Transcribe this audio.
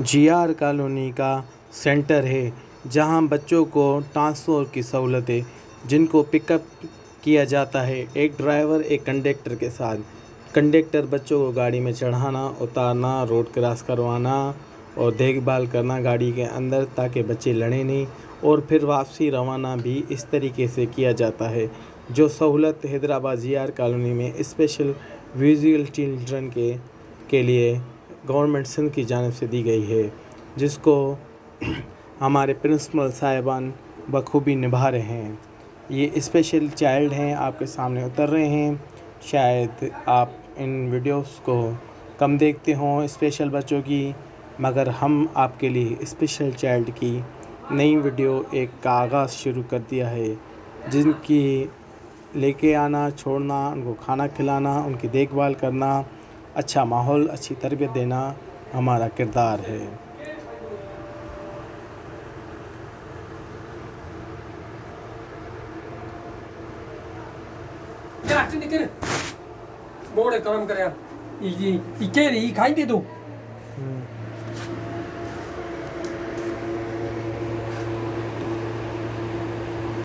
GR colony का centre है जहां बच्चों को ट्रांसपोर्ट की सहूलत है, जिनको पिकअप किया जाता है एक ड्राइवर एक कंडक्टर के साथ। कंडक्टर बच्चों को गाड़ी में चढ़ाना, उतारना, रोड क्रॉस करवाना और देखभाल करना गाड़ी के अंदर, ताकि बच्चे लड़ें नहीं, और फिर वापसी रवाना भी इस तरीके से किया जाता है। जो सहूलत हैदराबाद जीआर कॉलोनी में स्पेशल विजुअल चिल्ड्रन के लिए गवर्नमेंट सिंध की जानिब से दी गई है, जिसको हमारे प्रिंसिपल साहिबान बखूबी निभा रहे हैं। ये स्पेशल चाइल्ड हैं, आपके सामने उतर रहे हैं। शायद आप इन वीडियोस को कम देखते हों स्पेशल बच्चों की, मगर हम आपके लिए स्पेशल चाइल्ड की नई वीडियो एक का आगाज़ शुरू कर दिया है, जिनकी लेके आना, छोड़ना, उनको खाना खिलाना, उनकी देखभाल करना, अच्छा माहौल, अच्छी तरबियत देना हमारा किरदार है। झट निकल मोड़े काम कर यार। ये केरी खाई दे दो।